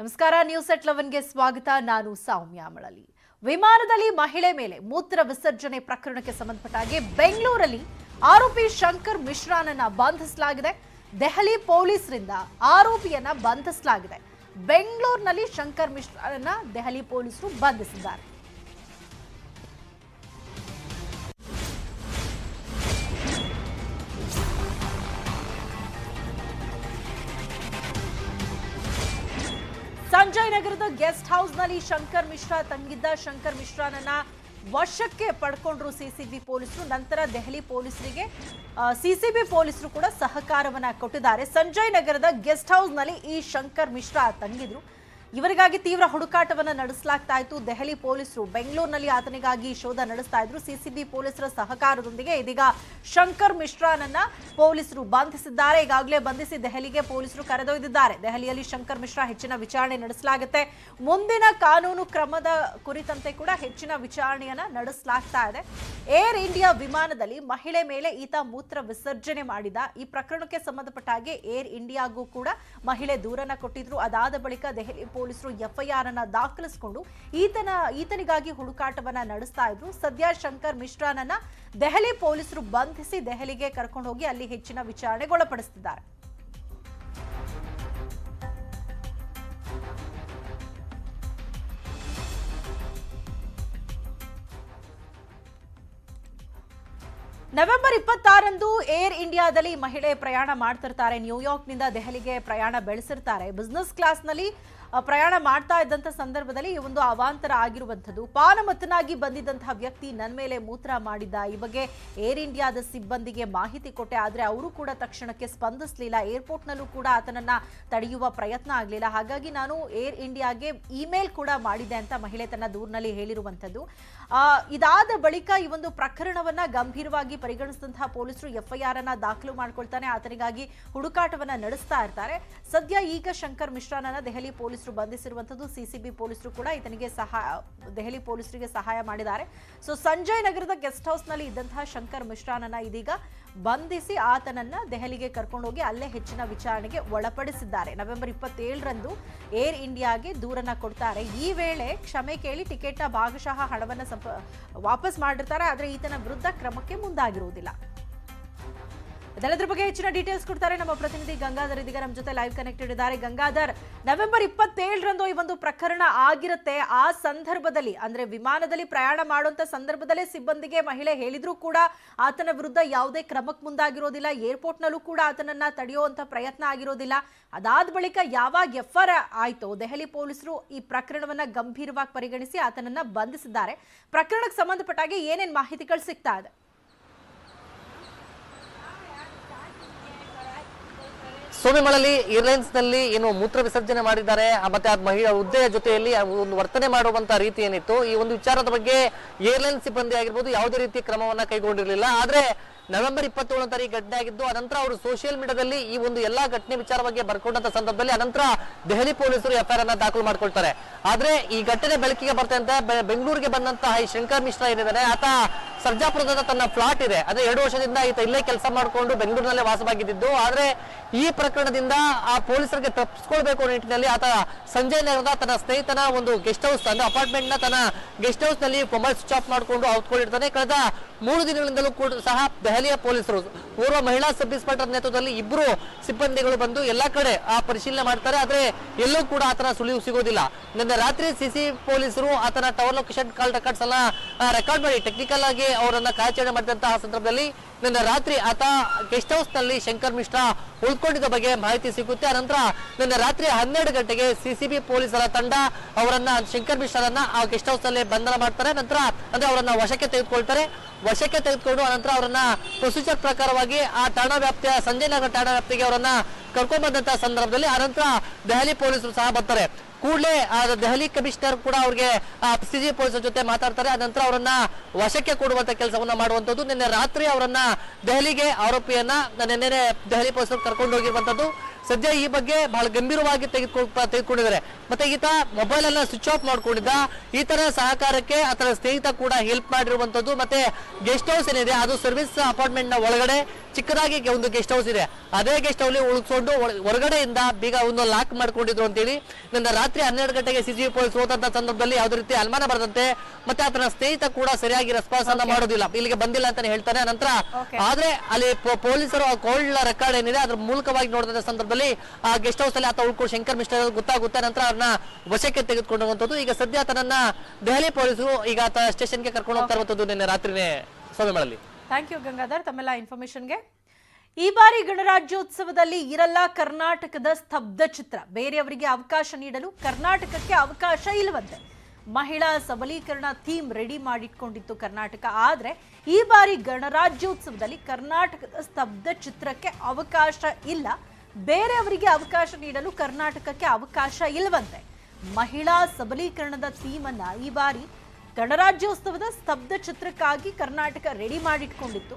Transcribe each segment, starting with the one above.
ನಮಸ್ಕಾರ ನ್ಯೂಸ್ ಎಟ್ 11ಗೆ ಸ್ವಾಗತ. ನಾನು ಸೌಮ್ಯ ಮಳಲಿ. ವಿಮಾನದಲ್ಲಿ ಮಹಿಳೆ ಮೇಲೆ ಮೂತ್ರ ವಿಸರ್ಜನೆ ಪ್ರಕರಣಕ್ಕೆ ಸಂಬಂಧಪಟ್ಟ ಹಾಗೆ ಬೆಂಗಳೂರಲ್ಲಿ ಆರೋಪಿ ಶಂಕರ್ ಮಿಶ್ರಾನನ್ನ ಬಂಧಿಸಲಾಗಿದೆ. ದೆಹಲಿ ಪೊಲೀಸರಿಂದ ಆರೋಪಿಯನ್ನ ಬಂಧಿಸಲಾಗಿದೆ. ಬೆಂಗಳೂರಿನಲ್ಲಿ ಶಂಕರ್ ಮಿಶ್ರಾನನ್ನ ದೆಹಲಿ ಪೊಲೀಸರು ಬಂಧಿಸಿದ್ದಾರೆ. ಸಂಜಯ್ ನಗರದ ಗೆಸ್ಟ್ ಹೌಸ್ ನಲ್ಲಿ ಶಂಕರ್ ಮಿಶ್ರಾ ತಂಗಿದ್ದ. ಶಂಕರ್ ಮಿಶ್ರಾನನ್ನ ವಶಕ್ಕೆ ಪಡ್ಕೊಂಡ್ರು ಸಿಸಿಬಿ ಪೊಲೀಸರು. ನಂತರ ದೆಹಲಿ ಪೊಲೀಸರಿಗೆ ಸಿಸಿಬಿ ಪೊಲೀಸರು ಕೂಡ ಸಹಕಾರವನ್ನ ಕೊಟ್ಟಿದ್ದಾರೆ. ಸಂಜಯ್ ನಗರದ ಗೆಸ್ಟ್ ಹೌಸ್ ನಲ್ಲಿ ಈ ಶಂಕರ್ ಮಿಶ್ರಾ ತಂಗಿದ್ರು. ಇವರಿಗಾಗಿ ತೀವ್ರ ಹುಡುಕಾಟವನ್ನ ನಡೆಸಲಾಗ್ತಾ ಇತ್ತು. ದೆಹಲಿ ಪೊಲೀಸರು ಬೆಂಗಳೂರಿನಲ್ಲಿ ಆತನಿಗಾಗಿ ಶೋಧ ನಡೆಸ್ತಾ ಇದ್ರು. ಸಿಸಿಬಿ ಪೊಲೀಸರ ಸಹಕಾರದೊಂದಿಗೆ ಇದೀಗ ಶಂಕರ್ ಮಿಶ್ರಾನನ್ನ ಪೊಲೀಸರು ಬಂಧಿಸಿದ್ದಾರೆ. ಈಗಾಗಲೇ ಬಂಧಿಸಿ ದೆಹಲಿಗೆ ಪೊಲೀಸರು ಕರೆದೊಯ್ದಿದ್ದಾರೆ. ದೆಹಲಿಯಲ್ಲಿ ಶಂಕರ್ ಮಿಶ್ರಾ ಹೆಚ್ಚಿನ ವಿಚಾರಣೆ ನಡೆಸಲಾಗುತ್ತೆ. ಮುಂದಿನ ಕಾನೂನು ಕ್ರಮದ ಕುರಿತಂತೆ ಕೂಡ ಹೆಚ್ಚಿನ ವಿಚಾರಣೆಯನ್ನ ನಡೆಸಲಾಗ್ತಾ ಇದೆ. ಏರ್ ಇಂಡಿಯಾ ವಿಮಾನದಲ್ಲಿ ಮಹಿಳೆ ಮೇಲೆ ಈತ ಮೂತ್ರ ವಿಸರ್ಜನೆ ಮಾಡಿದ. ಈ ಪ್ರಕರಣಕ್ಕೆ ಸಂಬಂಧಪಟ್ಟ ಹಾಗೆ ಏರ್ ಇಂಡಿಯಾಗೂ ಕೂಡ ಮಹಿಳೆ ದೂರನ್ನ ಕೊಟ್ಟಿದ್ರು. ಅದಾದ ಬಳಿಕ ದೆಹಲಿ ಪೊಲೀಸರು ಎಫ್ಐಆರ್ ಅನ್ನ ದಾಖಲಿಸಿಕೊಂಡು ಈತನಿಗಾಗಿ ಹುಡುಕಾಟವನ್ನ ನಡೆಸ್ತಾ ಇದ್ರು. ಸದ್ಯ ಶಂಕರ್ ಮಿಶ್ರಾನನ್ನ ದೆಹಲಿ ಪೊಲೀಸರು ಬಂಧಿಸಿ ದೆಹಲಿಗೆ ಕರ್ಕೊಂಡು ಹೋಗಿ ಅಲ್ಲಿ ಹೆಚ್ಚಿನ ವಿಚಾರಣೆಗೆ ಒಳಪಡಿಸುತ್ತಿದ್ದಾರೆ. ನವೆಂಬರ್ 26ರಂದು ಏರ್ ಇಂಡಿಯಾದಲ್ಲಿ ಮಹಿಳೆ ಪ್ರಯಾಣ ಮಾಡ್ತಿರ್ತಾರೆ. ನ್ಯೂಯಾರ್ಕ್ನಿಂದ ದೆಹಲಿಗೆ ಪ್ರಯಾಣ ಬೆಳೆಸಿರ್ತಾರೆ. ಬಿಸಿನೆಸ್ ಕ್ಲಾಸ್ನಲ್ಲಿ ಪ್ರಯಾಣ ಮಾಡ್ತಾ ಇದ್ದಂಥ ಸಂದರ್ಭದಲ್ಲಿ ಈ ಒಂದು ಅವಾಂತರ ಆಗಿರುವಂಥದ್ದು. ಪಾನಮತ್ತನಾಗಿ ಬಂದಿದ್ದಂತಹ ವ್ಯಕ್ತಿ ನನ್ನ ಮೇಲೆ ಮೂತ್ರ ಮಾಡಿದ್ದ. ಈ ಬಗ್ಗೆ ಏರ್ ಇಂಡಿಯಾದ ಸಿಬ್ಬಂದಿಗೆ ಮಾಹಿತಿ ಕೊಟ್ಟೆ, ಆದರೆ ಅವರು ಕೂಡ ತಕ್ಷಣಕ್ಕೆ ಸ್ಪಂದಿಸಲಿಲ್ಲ. ಏರ್ಪೋರ್ಟ್ನಲ್ಲೂ ಕೂಡ ಆತನನ್ನ ತಡೆಯುವ ಪ್ರಯತ್ನ ಆಗಲಿಲ್ಲ. ಹಾಗಾಗಿ ನಾನು ಏರ್ ಇಂಡಿಯಾಗೆ ಇಮೇಲ್ ಕೂಡ ಮಾಡಿದೆ ಅಂತ ಮಹಿಳೆ ತನ್ನ ದೂರಿನಲ್ಲಿ ಹೇಳಿರುವಂಥದ್ದು. ಇದಾದ ಬಳಿಕ ಈ ಒಂದು ಪ್ರಕರಣವನ್ನ ಗಂಭೀರವಾಗಿ ಪರಿಗಣಿಸಿದಂತಹ ಪೊಲೀಸರು ಎಫ್ಐಆರ್ ಅನ್ನ ದಾಖಲು ಮಾಡ್ಕೊಳ್ತಾನೆ. ಆತನಿಗಾಗಿ ಹುಡುಕಾಟವನ್ನ ನಡೆಸ್ತಾ ಇರ್ತಾರೆ. ಸದ್ಯ ಈಗ ಶಂಕರ್ ಮಿಶ್ರಾನನ್ನ ದೆಹಲಿ ಪೊಲೀಸರು ಬಂಧಿಸಿರುವಂತದ್ದು. ಸಿಸಿಬಿ ಪೊಲೀಸರು ಕೂಡ ಈತನಿಗೆ ದೆಹಲಿ ಪೊಲೀಸರಿಗೆ ಸಹಾಯ ಮಾಡಿದ್ದಾರೆ. ಸೊ ಸಂಜಯ್ ನಗರದ ಗೆಸ್ಟ್ ಹೌಸ್ ನಲ್ಲಿ ಇದ್ದಂತಹ ಶಂಕರ್ ಮಿಶ್ರಾನನ್ನ ಇದೀಗ ಬಂಧಿಸಿ ಆತನನ್ನ ದೆಹಲಿಗೆ ಕರ್ಕೊಂಡೋಗಿ ಅಲ್ಲೇ ಹೆಚ್ಚಿನ ವಿಚಾರಣೆಗೆ ಒಳಪಡಿಸಿದ್ದಾರೆ. ನವೆಂಬರ್ 27ರಂದು ಏರ್ ಇಂಡಿಯಾಗೆ ದೂರನ್ನ ಕೊಡ್ತಾರೆ. ಈ ವೇಳೆ ಕ್ಷಮೆ ಕೇಳಿ ಟಿಕೆಟ್ನ ಭಾಗಶಃ ಹಣವನ್ನ ವಾಪಸ್ ಮಾಡಿರ್ತಾರೆ. ಆದರೆ ಈತನ ವಿರುದ್ಧ ಕ್ರಮಕ್ಕೆ ಮುಂದಾಗಿರುವುದಿಲ್ಲ. ಇದೆಲ್ಲದರ ಬಗ್ಗೆ ಹೆಚ್ಚಿನ ಡೀಟೇಲ್ಸ್ ಕೊಡ್ತಾರೆ ನಮ್ಮ ಪ್ರತಿನಿಧಿ ಗಂಗಾಧರ್. ಇದೀಗ ನಮ್ಮ ಜೊತೆ ಲೈವ್ ಕನೆಕ್ಟೆಡ್ ಇದ್ದಾರೆ. ಗಂಗಾಧರ್, ನವೆಂಬರ್ 27ರಂದು ಈ ಒಂದು ಪ್ರಕರಣ ಆಗಿರುತ್ತೆ. ಆ ಸಂದರ್ಭದಲ್ಲಿ ಅಂದ್ರೆ ವಿಮಾನದಲ್ಲಿ ಪ್ರಯಾಣ ಮಾಡುವಂತ ಸಂದರ್ಭದಲ್ಲೇ ಸಿಬ್ಬಂದಿಗೆ ಮಹಿಳೆ ಹೇಳಿದ್ರೂ ಕೂಡ ಆತನ ವಿರುದ್ಧ ಯಾವುದೇ ಕ್ರಮಕ್ಕೆ ಮುಂದಾಗಿರೋದಿಲ್ಲ. ಏರ್ಪೋರ್ಟ್ನಲ್ಲೂ ಕೂಡ ಆತನನ್ನ ತಡೆಯುವಂತ ಪ್ರಯತ್ನ ಆಗಿರೋದಿಲ್ಲ. ಅದಾದ ಬಳಿಕ ಯಾವಾಗ ಎಫ್ಐಆರ್ ಆಯ್ತೋ ದೆಹಲಿ ಪೊಲೀಸರು ಈ ಪ್ರಕರಣವನ್ನ ಗಂಭೀರವಾಗಿ ಪರಿಗಣಿಸಿ ಆತನನ್ನ ಬಂಧಿಸಿದ್ದಾರೆ. ಪ್ರಕರಣಕ್ಕೆ ಸಂಬಂಧಪಟ್ಟ ಹಾಗೆ ಏನೇನು ಮಾಹಿತಿಗಳು ಸಿಗ್ತಾ ಇದೆ? ಸೋಮೆಮಳಲಿ ಏರ್ಲೈನ್ಸ್ ನಲ್ಲಿ ಏನು ಮೂತ್ರ ವಿಸರ್ಜನೆ ಮಾಡಿದ್ದಾರೆ, ಮತ್ತೆ ಆ ಮಹಿಳಾ ಹುದ್ದೆಯ ಜೊತೆಯಲ್ಲಿ ಒಂದು ವರ್ತನೆ ಮಾಡುವಂತ ರೀತಿ ಏನಿತ್ತು, ಈ ಒಂದು ವಿಚಾರದ ಬಗ್ಗೆ ಏರ್ಲೈನ್ ಸಿಬ್ಬಂದಿ ಆಗಿರ್ಬೋದು ಯಾವುದೇ ರೀತಿ ಕ್ರಮವನ್ನ ಕೈಗೊಂಡಿರಲಿಲ್ಲ. ಆದ್ರೆ ನವೆಂಬರ್ 27 ತಾರೀಕು ಘಟನೆ ಆಗಿದ್ದು, ಅನಂತರ ಅವರು ಸೋಷಿಯಲ್ ಮೀಡಿಯಾದಲ್ಲಿ ಈ ಒಂದು ಎಲ್ಲಾ ಘಟನೆ ವಿಚಾರ ಬಗ್ಗೆ ಬರ್ಕೊಂಡಂತ ಸಂದರ್ಭದಲ್ಲಿ ಅನಂತರ ದೆಹಲಿ ಪೊಲೀಸರು ಎಫ್ಐಆರ್ ಅನ್ನ ದಾಖಲು ಮಾಡ್ಕೊಳ್ತಾರೆ. ಆದ್ರೆ ಈ ಘಟನೆ ಬೆಳಕಿಗೆ ಬರ್ತಂತೆ ಬೆಂಗಳೂರಿಗೆ ಬಂದಂತಹ ಈ ಶಂಕರ್ ಮಿಶ್ರಾ ಏನಿದ್ದಾನೆ, ಆತ ಸರ್ಜಾಪುರದ ತನ್ನ ಫ್ಲಾಟ್ ಇದೆ, ಅದೇ 2 ವರ್ಷದಿಂದ ಈತ ಇಲ್ಲೇ ಕೆಲಸ ಮಾಡಿಕೊಂಡು ಬೆಂಗಳೂರಿನಲ್ಲೇ ವಾಸವಾಗಿದ್ದು. ಆದ್ರೆ ಈ ಪ್ರಕರಣದಿಂದ ಆ ಪೊಲೀಸರಿಗೆ ತಪ್ಪಿಸ್ಕೊಳ್ಬೇಕು ಅನ್ನೋ ನಿಟ್ಟಿನಲ್ಲಿ ಆತ ಸಂಜಯ್ ನಗರದ ತನ್ನ ಸ್ನೇಹಿತನ ಒಂದು ಗೆಸ್ಟ್ ಹೌಸ್ ಅಂದ್ರೆ ಅಪಾರ್ಟ್ಮೆಂಟ್ ನ ತನ್ನ ಗೆಸ್ಟ್ ಹೌಸ್ ನಲ್ಲಿ ಮೊಬೈಲ್ ಸ್ವಿಚ್ ಆಫ್ ಮಾಡಿಕೊಂಡು ಔತ್ಕೊಂಡಿರ್ತಾನೆ. ಕಳೆದ 3 ದಿನಗಳಿಂದಲೂ ಕೂಡ ಸಹ ದೆಹಲಿಯ ಪೊಲೀಸರು ಓರ್ವ ಮಹಿಳಾ ಸಬ್ ಇನ್ಸ್ಪೆಕ್ಟರ್ ನೇತೃತ್ವದಲ್ಲಿ 2 ಸಿಬ್ಬಂದಿಗಳು ಬಂದು ಎಲ್ಲಾ ಕಡೆ ಆ ಪರಿಶೀಲನೆ ಮಾಡ್ತಾರೆ. ಆದ್ರೆ ಎಲ್ಲೂ ಕೂಡ ಆತನ ಸುಳಿವು ಸಿಗೋದಿಲ್ಲ. ನಿನ್ನೆ ರಾತ್ರಿ ಸಿಸಿ ಪೊಲೀಸರು ಆತನ ಟವರ್ ಲೊಕೇಶನ್ ಕಾಲ್ ರೆಕಾರ್ಡ್ಸ್ ಎಲ್ಲ ರೆಕಾರ್ಡ್ ಮಾಡಿ ಟೆಕ್ನಿಕಲ್ ಆಗಿ ಅವರನ್ನ ಕಾರ್ಯಾಚರಣೆ ಮಾಡಿದಂತಹ ಸಂದರ್ಭದಲ್ಲಿ ನಿನ್ನೆ ರಾತ್ರಿ ಆತ ಗೆಸ್ಟ್ ಹೌಸ್ ನಲ್ಲಿ ಶಂಕರ್ ಮಿಶ್ರಾ ಉಳ್ಕೊಂಡಿದ್ದ ಬಗ್ಗೆ ಮಾಹಿತಿ ಸಿಗುತ್ತೆ. ಅನಂತರ ನಿನ್ನೆ ರಾತ್ರಿ 12 ಗಂಟೆಗೆ ಸಿಸಿಬಿ ಪೊಲೀಸರ ತಂಡ ಅವರನ್ನ ಶಂಕರ್ ಮಿಶ್ರಾರನ್ನ ಆ ಗೆಸ್ಟ್ ಹೌಸ್ ನಲ್ಲಿ ಬಂಧನ ಮಾಡ್ತಾರೆ. ನಂತರ ಅಂದ್ರೆ ಅವರನ್ನ ವಶಕ್ಕೆ ತೆಗೆದುಕೊಳ್ತಾರೆ. ವಶಕ್ಕೆ ತೆಗೆದುಕೊಂಡು ಅನಂತರ ಅವರನ್ನ ಪ್ರೊಸೀಜರ್ ಪ್ರಕಾರವಾಗಿ ಆ ಠಾಣಾ ವ್ಯಾಪ್ತಿಯ ಸಂಜಯ್ ನಗರ ಠಾಣಾ ವ್ಯಾಪ್ತಿಗೆ ಅವರನ್ನ ಕರ್ಕೊಂಡ್ ಬಂದಂತಹ ಸಂದರ್ಭದಲ್ಲಿ ಅನಂತರ ದೆಹಲಿ ಪೊಲೀಸರು ಸಹ ಬರ್ತಾರೆ. ಕೂಡಲೇ ದೆಹಲಿ ಕಮಿಷನರ್ ಕೂಡ ಅವ್ರಿಗೆ ಸಿಸಿ ಪೊಲೀಸರ ಜೊತೆ ಮಾತಾಡ್ತಾರೆ. ಅನಂತರ ಅವರನ್ನ ವಶಕ್ಕೆ ಕೊಡುವಂತ ಕೆಲಸವನ್ನ ಮಾಡುವಂತದ್ದು. ನಿನ್ನೆ ರಾತ್ರಿ ಅವರನ್ನ ದೆಹಲಿಗೆ ಆರೋಪಿಯನ್ನ ನಿನ್ನೆ ದೆಹಲಿ ಪೊಲೀಸರು ಕರ್ಕೊಂಡು ಹೋಗಿರುವಂತದ್ದು. ಸದ್ಯ ಈ ಬಗ್ಗೆ ಬಹಳ ಗಂಭೀರವಾಗಿ ತೆಗೆದುಕೊಂಡಿದ್ದಾರೆ. ಮತ್ತೆ ಈತ ಮೊಬೈಲ್ ಅನ್ನ ಸ್ವಿಚ್ ಆಫ್ ಮಾಡ್ಕೊಂಡಿದ್ದ. ಈತನ ಸಹಕಾರಕ್ಕೆ ಆತನ ಸ್ನೇಹಿತ ಕೂಡ ಹೆಲ್ಪ್ ಮಾಡಿರುವಂತದ್ದು. ಮತ್ತೆ ಗೆಸ್ಟ್ ಹೌಸ್ ಏನಿದೆ ಅದು ಸರ್ವಿಸ್ ಅಪಾರ್ಟ್ಮೆಂಟ್ ನ ಒಳಗಡೆ ಚಿಕ್ಕದಾಗಿ ಒಂದು ಗೆಸ್ಟ್ ಹೌಸ್ ಇದೆ. ಅದೇ ಗೆಸ್ಟ್ ಹೌಸ್ ಉಳಿಸ್ಕೊಂಡು ಹೊರಗಡೆಯಿಂದ ಬೀಗ ಒಂದು ಲಾಕ್ ಮಾಡ್ಕೊಂಡಿದ್ರು ಅಂತೇಳಿ ನನ್ನ ರಾತ್ರಿ 12 ಗಂಟೆಗೆ ಸಿಸಿಬಿ ಪೊಲೀಸ್ ಹೋದಂತ ಸಂದರ್ಭದಲ್ಲಿ ಯಾವುದೇ ರೀತಿ ಅನುಮಾನ ಬರದಂತೆ ಮತ್ತೆ ಆತನ ಸ್ನೇಹಿತ ಕೂಡ ಸರಿಯಾಗಿ ರೆಸ್ಪಾನ್ಸ್ ಅನ್ನ ಮಾಡೋದಿಲ್ಲ, ಇಲ್ಲಿಗೆ ಬಂದಿಲ್ಲ ಅಂತಾನೆ ಹೇಳ್ತಾನೆ. ನಂತರ ಆದ್ರೆ ಅಲ್ಲಿ ಪೊಲೀಸರು ಕಾಲ್ ರೆಕಾರ್ಡ್ ಏನಿದೆ ಅದ್ರ ಮೂಲಕವಾಗಿ ನೋಡಿದ ಸಂದರ್ಭದಲ್ಲಿ ಆ ಗೆಸ್ಟ್ ಹೌಸ್ ಅಲ್ಲಿ ಆತ ಉಳ್ಕೊಂಡು ಶಂಕರ್ ಮಿಸ್ಟರ್ ಗೊತ್ತಾಗುತ್ತೆ. ನಂತರ ಅವ್ರನ್ನ ವಶಕ್ಕೆ ತೆಗೆದುಕೊಂಡುವಂತದ್ದು. ಈಗ ಸದ್ಯ ಆತನನ್ನ ದೆಹಲಿ ಪೊಲೀಸರು ಈಗ ಆತ ಸ್ಟೇಷನ್ಗೆ ಕರ್ಕೊಂಡು ಹೋಗ್ತಾ ಇರುವಂತದ್ದು ನಿನ್ನೆ ರಾತ್ರಿನೇ ಸೋಮೆಮಳಲ್ಲಿ. ಥ್ಯಾಂಕ್ ಯು ಗಂಗಾಧರ್ ತಮ್ಮೆಲ್ಲ ಇನ್ಫಾರ್ಮೇಶನ್ಗೆ. ಈ ಬಾರಿ ಗಣರಾಜ್ಯೋತ್ಸವದಲ್ಲಿ ಇರಲ್ಲ ಕರ್ನಾಟಕದ ಸ್ತಬ್ಧ ಚಿತ್ರ. ಬೇರೆಯವರಿಗೆ ಅವಕಾಶ ನೀಡಲು ಕರ್ನಾಟಕಕ್ಕೆ ಅವಕಾಶ ಇಲ್ಲವಂತೆ. ಮಹಿಳಾ ಸಬಲೀಕರಣ ಥೀಮ್ ರೆಡಿ ಮಾಡಿಟ್ಕೊಂಡಿತ್ತು ಕರ್ನಾಟಕ. ಆದ್ರೆ ಈ ಬಾರಿ ಗಣರಾಜ್ಯೋತ್ಸವದಲ್ಲಿ ಕರ್ನಾಟಕದ ಸ್ತಬ್ಧ ಚಿತ್ರಕ್ಕೆ ಅವಕಾಶ ಇಲ್ಲ. ಬೇರೆಯವರಿಗೆ ಅವಕಾಶ ನೀಡಲು ಕರ್ನಾಟಕಕ್ಕೆ ಅವಕಾಶ ಇಲ್ಲವಂತೆ. ಮಹಿಳಾ ಸಬಲೀಕರಣದ ಥೀಮ್ ಅನ್ನ ಈ ಬಾರಿ ಗಣರಾಜ್ಯೋತ್ಸವದ ಸ್ತಬ್ಧ ಚಿತ್ರಕ್ಕಾಗಿ ಕರ್ನಾಟಕ ರೆಡಿ ಮಾಡಿಟ್ಕೊಂಡಿತ್ತು.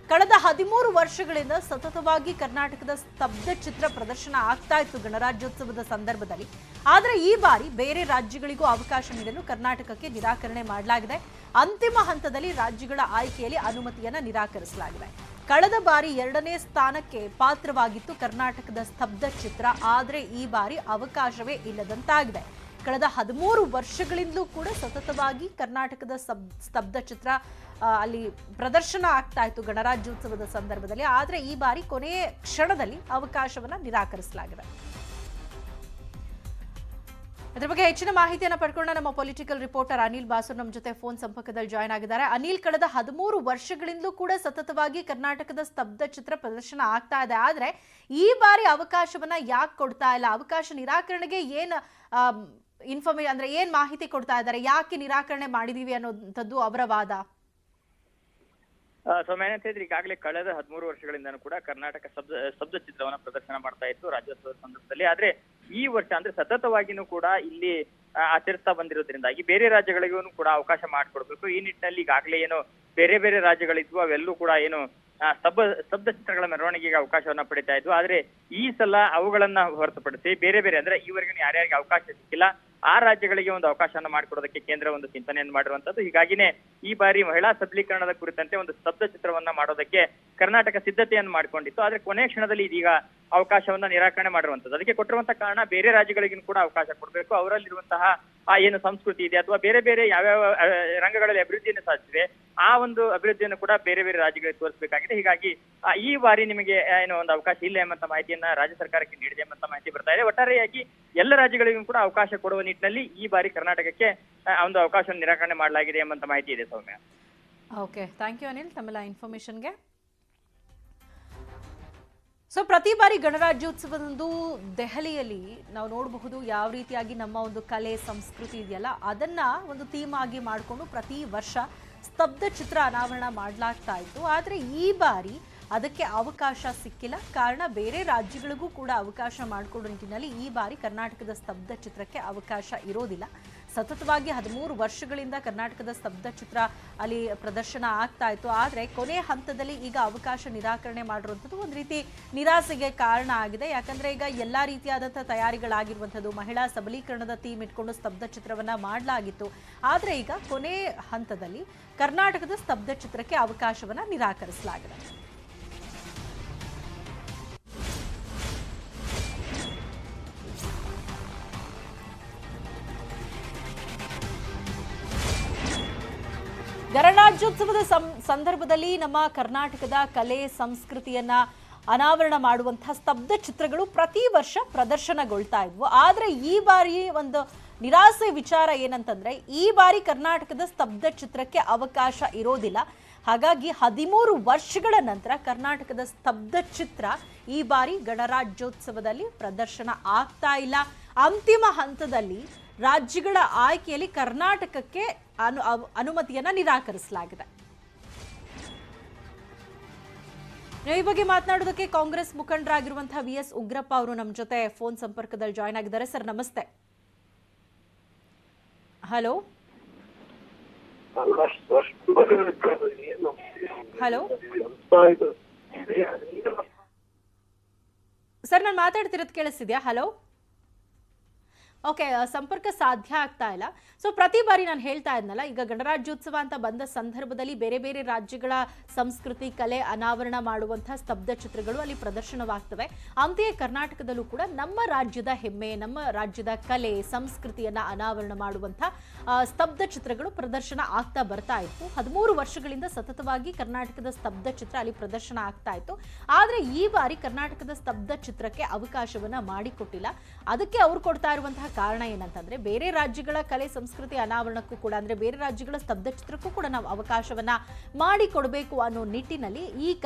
ಕಳೆದ 13 ವರ್ಷಗಳಿಂದ ಸತತವಾಗಿ ಕರ್ನಾಟಕದ ಸ್ತಬ್ಧ ಚಿತ್ರ ಪ್ರದರ್ಶನ ಆಗ್ತಾ ಇತ್ತು ಗಣರಾಜ್ಯೋತ್ಸವದ ಸಂದರ್ಭದಲ್ಲಿ. ಆದರೆ ಈ ಬಾರಿ ಬೇರೆ ರಾಜ್ಯಗಳಿಗೂ ಅವಕಾಶ ನೀಡಲು ಕರ್ನಾಟಕಕ್ಕೆ ನಿರಾಕರಣೆ ಮಾಡಲಾಗಿದೆ. ಅಂತಿಮ ಹಂತದಲ್ಲಿ ರಾಜ್ಯಗಳ ಆಯ್ಕೆಯಲ್ಲಿ ಅನುಮತಿಯನ್ನು ನಿರಾಕರಿಸಲಾಗಿದೆ. ಕಳೆದ ಬಾರಿ 2ನೇ ಸ್ಥಾನಕ್ಕೆ ಪಾತ್ರವಾಗಿತ್ತು ಕರ್ನಾಟಕದ ಸ್ತಬ್ಧ ಚಿತ್ರ. ಆದರೆ ಈ ಬಾರಿ ಅವಕಾಶವೇ ಇಲ್ಲದಂತಾಗಿದೆ. ಕಳೆದ 13 ವರ್ಷಗಳಿಂದಲೂ ಕೂಡ ಸತತವಾಗಿ ಕರ್ನಾಟಕದ ಸ್ತಬ್ಧ ಚಿತ್ರ ಅಲ್ಲಿ ಪ್ರದರ್ಶನ ಆಗ್ತಾ ಇತ್ತು ಗಣರಾಜ್ಯೋತ್ಸವದ ಸಂದರ್ಭದಲ್ಲಿ. ಆದರೆ ಈ ಬಾರಿ ಕೊನೆಯ ಕ್ಷಣದಲ್ಲಿ ಅವಕಾಶವನ್ನ ನಿರಾಕರಿಸಲಾಗಿದೆ. ಅದರ ಬಗ್ಗೆ ಹೆಚ್ಚಿನ ಮಾಹಿತಿಯನ್ನು ಪಡ್ಕೊಂಡ ನಮ್ಮ ಪೊಲಿಟಿಕಲ್ ರಿಪೋರ್ಟರ್ ಅನಿಲ್ ಬಾಸು ನಮ್ಮ ಜೊತೆ ಫೋನ್ ಸಂಪರ್ಕದಲ್ಲಿ ಜಾಯ್ನ್ ಆಗಿದ್ದಾರೆ. ಅನಿಲ್, ಕಳೆದ 13 ವರ್ಷಗಳಿಂದಲೂ ಕೂಡ ಸತತವಾಗಿ ಕರ್ನಾಟಕದ ಸ್ತಬ್ಧ ಚಿತ್ರ ಪ್ರದರ್ಶನ ಆಗ್ತಾ ಇದೆ. ಆದ್ರೆ ಈ ಬಾರಿ ಅವಕಾಶವನ್ನ ಯಾಕೆ ಕೊಡ್ತಾ ಇಲ್ಲ? ಅವಕಾಶ ನಿರಾಕರಣೆಗೆ ಏನ್ ಅಂದ್ರೆ ಏನ್ ಮಾಹಿತಿ ಕೊಡ್ತಾ ಇದ್ದಾರೆ? ಯಾಕೆ ನಿರಾಕರಣೆ ಮಾಡಿದೀವಿ ಅನ್ನೋಂಥದ್ದು ಅವರ ವಾದ. ಸೌಮ್ಯ ಅಂತ ಹೇಳಿದ್ರೆ ಈಗಾಗಲೇ ಕಳೆದ 13 ವರ್ಷಗಳಿಂದನೂ ಕೂಡ ಕರ್ನಾಟಕ ಸ್ತಬ್ಧ ಚಿತ್ರವನ್ನ ಪ್ರದರ್ಶನ ಮಾಡ್ತಾ ಇತ್ತು ರಾಜ್ಯೋತ್ಸವದ ಸಂದರ್ಭದಲ್ಲಿ. ಆದ್ರೆ ಈ ವರ್ಷ ಅಂದ್ರೆ ಸತತವಾಗಿನೂ ಕೂಡ ಇಲ್ಲಿ ಆಚರಿಸ್ತಾ ಬಂದಿರೋದ್ರಿಂದಾಗಿ ಬೇರೆ ರಾಜ್ಯಗಳಿಗೂ ಕೂಡ ಅವಕಾಶ ಮಾಡಿಕೊಡ್ಬೇಕು. ಈ ನಿಟ್ಟಿನಲ್ಲಿ ಈಗಾಗಲೇ ಏನು ಬೇರೆ ಬೇರೆ ರಾಜ್ಯಗಳಿದ್ವು ಅವೆಲ್ಲೂ ಕೂಡ ಏನು ಸ್ತಬ್ಧ ಚಿತ್ರಗಳ ಮೆರವಣಿಗೆಗೆ ಅವಕಾಶವನ್ನ ಪಡಿತಾ ಇದ್ವು. ಆದ್ರೆ ಈ ಸಲ ಅವುಗಳನ್ನ ಹೊರತುಪಡಿಸಿ ಬೇರೆ ಬೇರೆ ಅಂದ್ರೆ ಈವರೆಗೂ ಯಾರ್ಯಾರಿಗೆ ಅವಕಾಶ ಸಿಕ್ಕಿಲ್ಲ ಆ ರಾಜ್ಯಗಳಿಗೆ ಒಂದು ಅವಕಾಶವನ್ನ ಮಾಡಿಕೊಡೋದಕ್ಕೆ ಕೇಂದ್ರ ಒಂದು ಚಿಂತನೆಯನ್ನು ಮಾಡಿರುವಂತದ್ದು. ಹೀಗಾಗಿನೇ ಈ ಬಾರಿ ಮಹಿಳಾ ಸಬಲೀಕರಣದ ಕುರಿತಂತೆ ಒಂದು ಸ್ತಬ್ಧ ಚಿತ್ರವನ್ನ ಮಾಡೋದಕ್ಕೆ ಕರ್ನಾಟಕ ಸಿದ್ಧತೆಯನ್ನು ಮಾಡಿಕೊಂಡಿತ್ತು. ಆದ್ರೆ ಕೊನೆಯ ಕ್ಷಣದಲ್ಲಿ ಇದೀಗ ಅವಕಾಶವನ್ನ ನಿರಾಕರಣೆ ಮಾಡಿರುವಂತದ್ದು. ಅದಕ್ಕೆ ಕೊಟ್ಟಿರುವಂತಹ ಕಾರಣ ಬೇರೆ ರಾಜ್ಯಗಳಿಗೂ ಕೂಡ ಅವಕಾಶ ಕೊಡಬೇಕು. ಅವರಲ್ಲಿರುವಂತಹ ಏನು ಸಂಸ್ಕೃತಿ ಇದೆ ಅಥವಾ ಬೇರೆ ಬೇರೆ ಯಾವ್ಯಾವ ರಂಗಗಳಲ್ಲಿ ಅಭಿವೃದ್ಧಿಯನ್ನು ಸಾಧಿಸಿದೆ ಆ ಒಂದು ಅಭಿವೃದ್ಧಿಯನ್ನು ಕೂಡ ಬೇರೆ ಬೇರೆ ರಾಜ್ಯಗಳಿಗೆ ತೋರಿಸಬೇಕಾಗಿದೆ. ಹೀಗಾಗಿ ಈ ಬಾರಿ ನಿಮಗೆ ಏನು ಒಂದು ಅವಕಾಶ ಇಲ್ಲ ಎಂಬಂತ ಮಾಹಿತಿಯನ್ನ ರಾಜ್ಯ ಸರ್ಕಾರಕ್ಕೆ ನೀಡಿದೆ ಎಂಬಂತ ಮಾಹಿತಿ ಬರ್ತಾ ಇದೆ. ಒಟ್ಟಾರೆಯಾಗಿ ಎಲ್ಲ ರಾಜ್ಯಗಳಿಗೂ ಕೂಡ ಅವಕಾಶ ಕೊಡುವ ನಿಟ್ಟಿನಲ್ಲಿ ಈ ಬಾರಿ ಕರ್ನಾಟಕಕ್ಕೆ ಒಂದು ಅವಕಾಶವನ್ನು ನಿರಾಕರಣೆ ಮಾಡಲಾಗಿದೆ ಎಂಬಂತ ಮಾಹಿತಿ ಇದೆ ಸೌಮ್ಯ. ಓಕೆ, ಥ್ಯಾಂಕ್ ಯು ಅನಿಲ್ ತಮ್ಮೆಲ್ಲ ಇನ್ಫಾರ್ಮೇಶನ್ಗೆ. ಸೊ ಪ್ರತಿ ಬಾರಿ ಗಣರಾಜ್ಯೋತ್ಸವದಂದು ದೆಹಲಿಯಲ್ಲಿ ನಾವು ನೋಡಬಹುದು ಯಾವ ರೀತಿಯಾಗಿ ನಮ್ಮ ಒಂದು ಕಲೆ ಸಂಸ್ಕೃತಿ ಇದೆಯಲ್ಲ ಅದನ್ನ ಒಂದು ಥೀಮ್ ಆಗಿ ಮಾಡಿಕೊಂಡು ಪ್ರತಿ ವರ್ಷ ಸ್ತಬ್ಧ ಚಿತ್ರ ಅನಾವರಣ ಮಾಡಲಾಗ್ತಾ ಇತ್ತು. ಆದರೆ ಈ ಬಾರಿ ಅದಕ್ಕೆ ಅವಕಾಶ ಸಿಕ್ಕಿಲ್ಲ. ಕಾರಣ ಬೇರೆ ರಾಜ್ಯಗಳಿಗೂ ಕೂಡ ಅವಕಾಶ ಮಾಡಿಕೊಡೋ ನಿಟ್ಟಿನಲ್ಲಿ ಈ ಬಾರಿ ಕರ್ನಾಟಕದ ಸ್ತಬ್ಧ ಚಿತ್ರಕ್ಕೆ ಅವಕಾಶ ಇರೋದಿಲ್ಲ. ಸತತವಾಗಿ 13 ವರ್ಷಗಳಿಂದ ಕರ್ನಾಟಕದ ಸ್ತಬ್ಧ ಚಿತ್ರ ಅಲ್ಲಿ ಪ್ರದರ್ಶನ ಆಗ್ತಾ ಇತ್ತು. ಆದರೆ ಕೊನೆ ಹಂತದಲ್ಲಿ ಈಗ ಅವಕಾಶ ನಿರಾಕರಣೆ ಮಾಡಿರುವಂಥದ್ದು ಒಂದು ರೀತಿ ನಿರಾಸೆಗೆ ಕಾರಣ ಆಗಿದೆ. ಯಾಕಂದ್ರೆ ಈಗ ಎಲ್ಲ ರೀತಿಯಾದಂಥ ತಯಾರಿಗಳಾಗಿರುವಂಥದ್ದು ಮಹಿಳಾ ಸಬಲೀಕರಣದ ಥೀಮ್ ಇಟ್ಕೊಂಡು ಸ್ತಬ್ಧ ಚಿತ್ರವನ್ನ ಮಾಡಲಾಗಿತ್ತು. ಆದರೆ ಈಗ ಕೊನೆ ಹಂತದಲ್ಲಿ ಕರ್ನಾಟಕದ ಸ್ತಬ್ಧ ಚಿತ್ರಕ್ಕೆ ಅವಕಾಶವನ್ನ ನಿರಾಕರಿಸಲಾಗಿದೆ. ಗಣರಾಜ್ಯೋತ್ಸವದ ಸಂದರ್ಭದಲ್ಲಿ ನಮ್ಮ ಕರ್ನಾಟಕದ ಕಲೆ ಸಂಸ್ಕೃತಿಯನ್ನ ಅನಾವರಣ ಮಾಡುವಂತಹ ಸ್ತಬ್ಧ ಚಿತ್ರಗಳು ಪ್ರತಿ ವರ್ಷ ಪ್ರದರ್ಶನಗೊಳ್ತಾ ಇದ್ವು. ಆದರೆ ಈ ಬಾರಿ ಒಂದು ನಿರಾಸೆ ವಿಚಾರ ಏನಂತಂದ್ರೆ ಈ ಬಾರಿ ಕರ್ನಾಟಕದ ಸ್ತಬ್ಧ ಚಿತ್ರಕ್ಕೆ ಅವಕಾಶ ಇರೋದಿಲ್ಲ. ಹಾಗಾಗಿ 13 ವರ್ಷಗಳ ನಂತರ ಕರ್ನಾಟಕದ ಸ್ತಬ್ಧ ಚಿತ್ರ ಈ ಬಾರಿ ಗಣರಾಜ್ಯೋತ್ಸವದಲ್ಲಿ ಪ್ರದರ್ಶನ ಆಗ್ತಾ ಇಲ್ಲ. ಅಂತಿಮ ಹಂತದಲ್ಲಿ ರಾಜ್ಯಗಳ ಆಯ್ಕೆಯಲ್ಲಿ ಕರ್ನಾಟಕಕ್ಕೆ ಅನುಮತಿಯನ್ನ ನಿರಾಕರಿಸಲಾಗಿದೆ. ಈ ಬಗ್ಗೆ ಮಾತನಾಡೋದಕ್ಕೆ ಕಾಂಗ್ರೆಸ್ ಮುಖಂಡರಾಗಿರುವಂತಹ ವಿ.ಎಸ್. ಉಗ್ರಪ್ಪ ಅವರು ನಮ್ಮ ಜೊತೆ ಫೋನ್ ಸಂಪರ್ಕದಲ್ಲಿ ಜಾಯ್ನ್ ಆಗಿದ್ದಾರೆ. ಸರ್ ನಮಸ್ತೆ. ಹಲೋ ಹಲೋ ಸರ್ ನಾನು ಮಾತಾಡ್ತಿರೋದು ಕೇಳಿಸ್ತಿದ್ಯಾ? ಹಲೋ, ಓಕೆ, ಸಂಪರ್ಕ ಸಾಧ್ಯ ಆಗ್ತಾ ಇಲ್ಲ. ಸೊ ಪ್ರತಿ ಬಾರಿ ನಾನು ಹೇಳ್ತಾ ಇದ್ನಲ್ಲ, ಈಗ ಗಣರಾಜ್ಯೋತ್ಸವ ಅಂತ ಬಂದ ಸಂದರ್ಭದಲ್ಲಿ ಬೇರೆ ಬೇರೆ ರಾಜ್ಯಗಳ ಸಂಸ್ಕೃತಿ ಕಲೆ ಅನಾವರಣ ಮಾಡುವಂತಹ ಸ್ತಬ್ಧ ಚಿತ್ರಗಳು ಅಲ್ಲಿ ಪ್ರದರ್ಶನವಾಗ್ತವೆ. ಅಂತೆಯೇ ಕರ್ನಾಟಕದಲ್ಲೂ ಕೂಡ ನಮ್ಮ ರಾಜ್ಯದ ಹೆಮ್ಮೆ, ನಮ್ಮ ರಾಜ್ಯದ ಕಲೆ ಸಂಸ್ಕೃತಿಯನ್ನ ಅನಾವರಣ ಮಾಡುವಂತಹ ಸ್ತಬ್ಧ ಚಿತ್ರಗಳು ಪ್ರದರ್ಶನ ಆಗ್ತಾ ಬರ್ತಾ ಇತ್ತು. 13 ವರ್ಷಗಳಿಂದ ಸತತವಾಗಿ ಕರ್ನಾಟಕದ ಸ್ತಬ್ಧ ಚಿತ್ರ ಅಲ್ಲಿ ಪ್ರದರ್ಶನ ಆಗ್ತಾ ಇತ್ತು. ಆದ್ರೆ ಈ ಬಾರಿ ಕರ್ನಾಟಕದ ಸ್ತಬ್ಧ ಚಿತ್ರಕ್ಕೆ ಅವಕಾಶವನ್ನ ಮಾಡಿಕೊಟ್ಟಿಲ್ಲ. ಅದಕ್ಕೆ ಅವ್ರು ಕೊಡ್ತಾ ಇರುವಂತಹ ಕಾರಣ ಏನಂತಂದ್ರೆ, ಬೇರೆ ರಾಜ್ಯಗಳ ಕಲೆ ಸಂಸ್ಕೃತಿ ಅನಾವರಣಕ್ಕೂ ಕೂಡ, ಅಂದ್ರೆ ಬೇರೆ ರಾಜ್ಯಗಳ ಸ್ತಬ್ಧ ಚಿತ್ರಕ್ಕೂ ಕೂಡ ನಾವು ಅವಕಾಶವನ್ನ ಮಾಡಿಕೊಡ್ಬೇಕು ಅನ್ನೋ ನಿಟ್ಟಿನಲ್ಲಿ